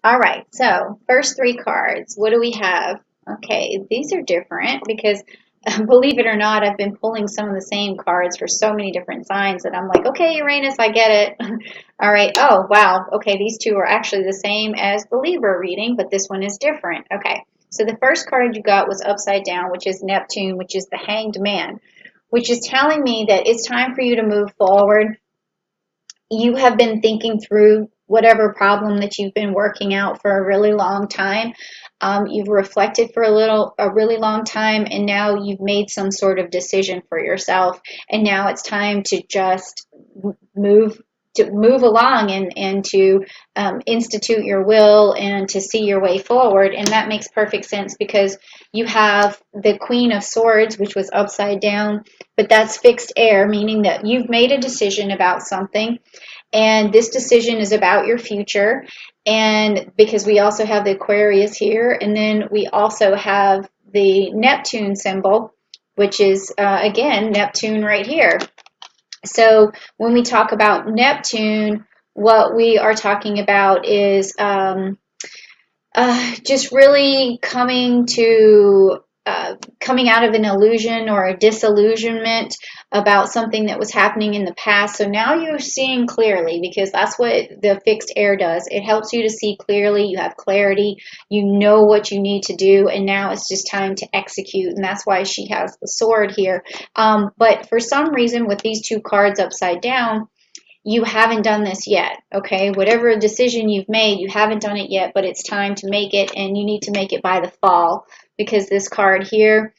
All right, so first three cards, what do we have? Okay, these are different because believe it or not, I've been pulling some of the same cards for so many different signs that I'm like, okay, Uranus, I get it. All right, oh, wow, okay, these two are actually the same as the Libra reading, but this one is different. Okay, so the first card you got was upside down, which is Neptune, which is the Hanged Man, which is telling me that it's time for you to move forward. You have been thinking through whatever problem that you've been working out for a really long time. You've reflected for a really long time, and now you've made some sort of decision for yourself. And now it's time to just move move along and to institute your will and to see your way forward. And that makes perfect sense because you have the Queen of Swords, which was upside down, but that's fixed air, meaning that you've made a decision about something, and this decision is about your future. And because we also have the Aquarius here, and then we also have the Neptune symbol, which is again Neptune right here. So when we talk about Neptune, what we are talking about is just really coming out of an illusion or a disillusionment about something that was happening in the past. So now you're seeing clearly, because that's what the fixed air does. It helps you to see clearly. You have clarity. You know what you need to do, and now it's just time to execute. And that's why she has the sword here. But for some reason, with these two cards upside down, you haven't done this yet, okay? Whatever decision you've made, you haven't done it yet, but it's time to make it, and you need to make it by the fall, because this card here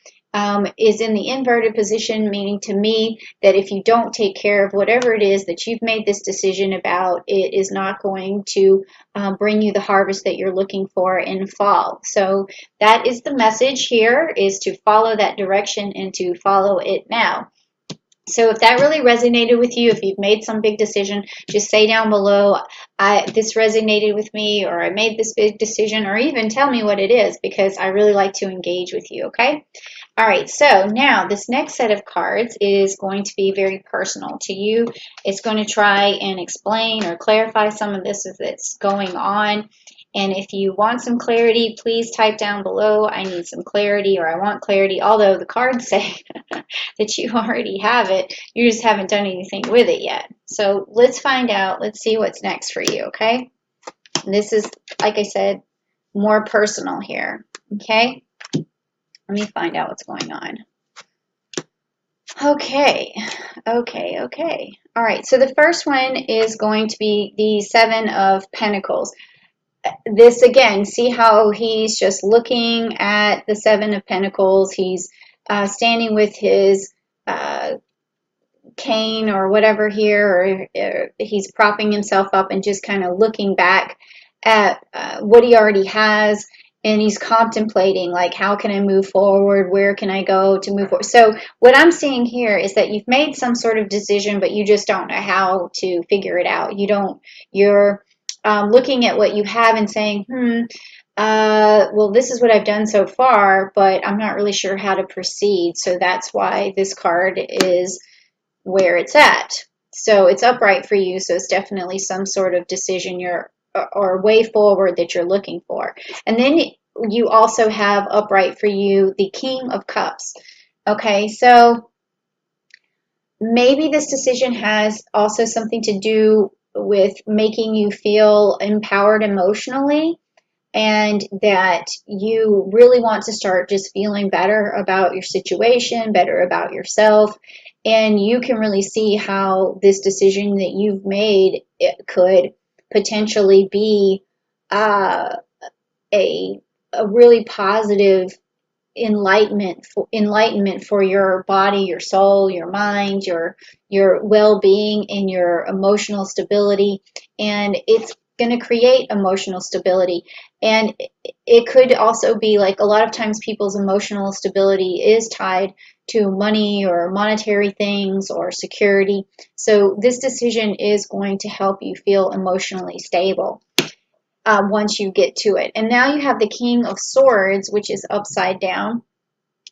is in the inverted position, meaning to me that if you don't take care of whatever it is that you've made this decision about, it is not going to bring you the harvest that you're looking for in fall. So that is the message here, is to follow that direction and to follow it now. So if that really resonated with you, if you've made some big decision, just say down below, this resonated with me, or I made this big decision, or even tell me what it is, because I really like to engage with you, okay? All right, so now this next set of cards is going to be very personal to you. It's going to try and explain or clarify some of this that's going on. And if you want some clarity, please type down below, I need some clarity, or I want clarity, although the cards say that you already have it. You just haven't done anything with it yet. So let's find out. Let's see what's next for you, okay? And this is, like I said, more personal here, okay? Let me find out what's going on. Okay. All right, so the first one is going to be the Seven of Pentacles. This again, see how he's just looking at the Seven of Pentacles. He's standing with his cane or whatever here, or he's propping himself up and just kind of looking back at what he already has, and he's contemplating, like, how can I move forward? Where can I go to move forward? So what I'm seeing here is that you've made some sort of decision, but you just don't know how to figure it out. You're looking at what you have and saying, well, this is what I've done so far, but I'm not really sure how to proceed. So that's why this card is where it's at. So it's upright for you, so it's definitely some sort of decision or way forward that you're looking for. And then you also have upright for you the King of Cups. Okay, so maybe this decision has also something to do with making you feel empowered emotionally, and that you really want to start just feeling better about your situation, better about yourself. And you can really see how this decision that you've made, it could potentially be a really positive enlightenment for your body, your soul, your mind, your well-being, and your emotional stability. And it's going to create emotional stability. And it could also be like, a lot of times people's emotional stability is tied to money or monetary things or security. So this decision is going to help you feel emotionally stable once you get to it. And now you have the King of Swords, which is upside down,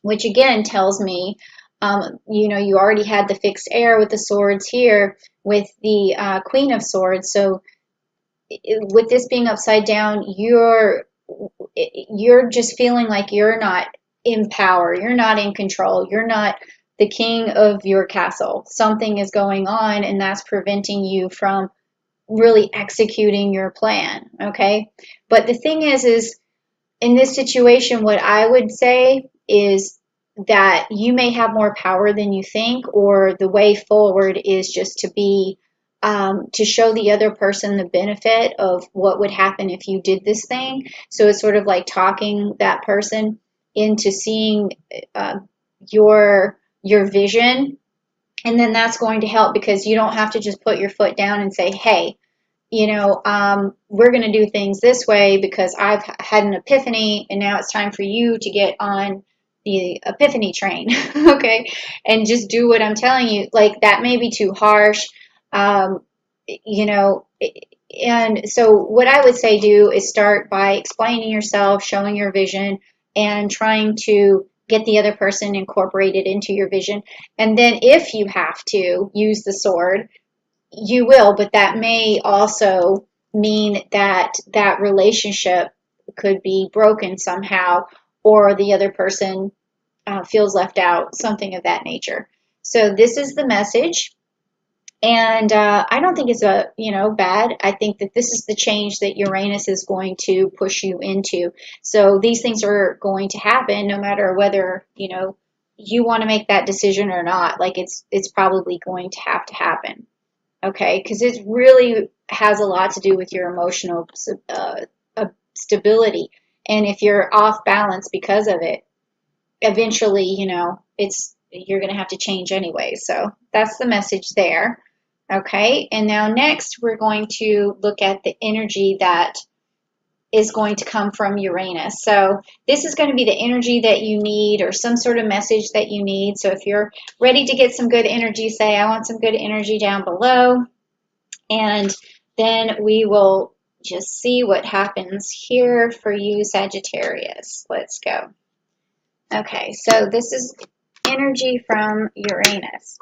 which again tells me, you already had the fixed air with the swords here with the Queen of Swords. So with this being upside down, you're just feeling like you're not in power, you're not in control, you're not the king of your castle. Something is going on, and that's preventing you from really executing your plan. Okay, but the thing is in this situation, what I would say is that you may have more power than you think, or the way forward is just to be to show the other person the benefit of what would happen if you did this thing. So it's sort of like talking that person into seeing your vision, and then that's going to help because you don't have to just put your foot down and say, "Hey, we're going to do things this way because I've had an epiphany and now it's time for you to get on the epiphany train." Okay. And just do what I'm telling you. Like that may be too harsh. Um, you know, and so what I would say do is start by explaining yourself, showing your vision, and trying to get the other person incorporated into your vision. And then if you have to use the sword, you will, but that may also mean that that relationship could be broken somehow, or the other person feels left out, something of that nature. So this is the message, and I don't think it's bad. I think that this is the change that Uranus is going to push you into. So these things are going to happen, no matter whether you want to make that decision or not. Like it's probably going to happen. Okay, because it really has a lot to do with your emotional stability. And if you're off balance because of it, eventually, you're going to have to change anyway. So that's the message there. Okay, and now next we're going to look at the energy that is going to come from Uranus. So this is going to be the energy that you need, or some sort of message that you need. So if you're ready to get some good energy, say, "I want some good energy," down below. And then we will just see what happens here for you, Sagittarius. Let's go. Okay, so this is energy from Uranus.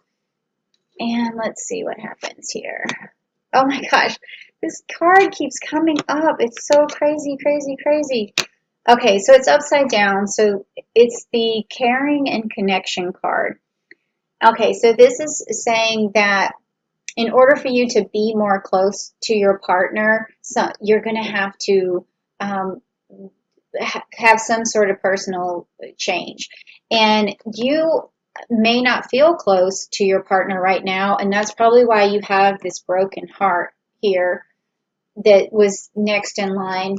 And let's see what happens here. Oh my gosh, this card keeps coming up. It's so crazy, crazy, crazy. Okay, so it's upside down. So it's the caring and connection card. Okay, so this is saying that in order for you to be more close to your partner, you're going to have to have some sort of personal change. And you may not feel close to your partner right now, and that's probably why you have this broken heart here that was next in line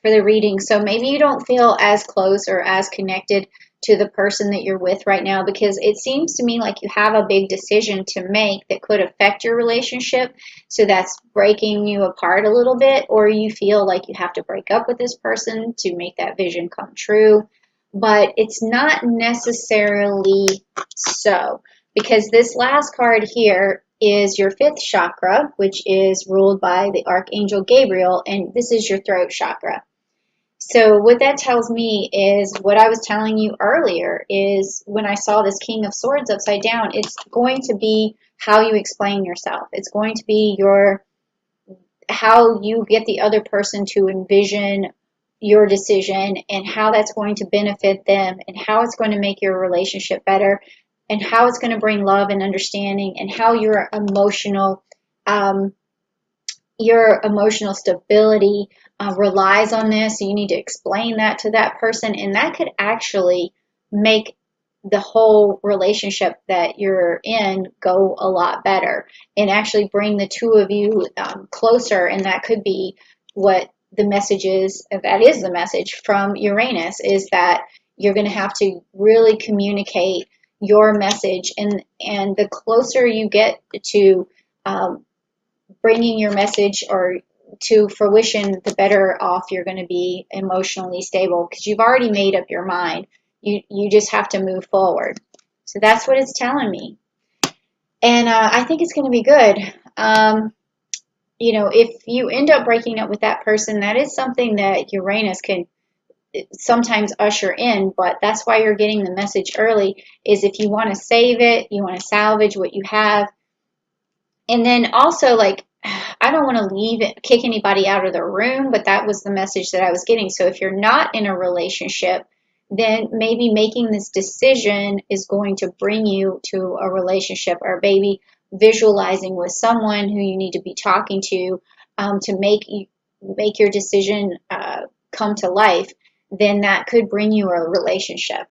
for the reading. So maybe you don't feel as close or as connected to the person that you're with right now, because it seems to me like you have a big decision to make that could affect your relationship. So that's breaking you apart a little bit, or you feel like you have to break up with this person to make that vision come true. But it's not necessarily so, because this last card here is your fifth chakra, which is ruled by the Archangel Gabriel, and this is your throat chakra. So what that tells me is what I was telling you earlier is when I saw this King of Swords upside down, it's going to be how you explain yourself. It's going to be how you get the other person to envision your decision, and how that's going to benefit them, and how it's going to make your relationship better, and how it's going to bring love and understanding, and how your emotional stability relies on this. So you need to explain that to that person, and that could actually make the whole relationship that you're in go a lot better, and actually bring the two of you closer. And that could be what the message is. That is the message from Uranus, is that you're going to have to really communicate your message, and the closer you get to bringing your message or to fruition, the better off you're going to be emotionally stable, because you've already made up your mind. You just have to move forward. So that's what it's telling me. And I think it's going to be good. If you end up breaking up with that person, that is something that Uranus can sometimes usher in, but that's why you're getting the message early, is if you want to save it, you want to salvage what you have. And then also, like, I don't want to kick anybody out of the room, but that was the message that I was getting. So if you're not in a relationship, then maybe making this decision is going to bring you to a relationship, or maybe visualizing with someone who you need to be talking to make your decision come to life. Then that could bring you a relationship.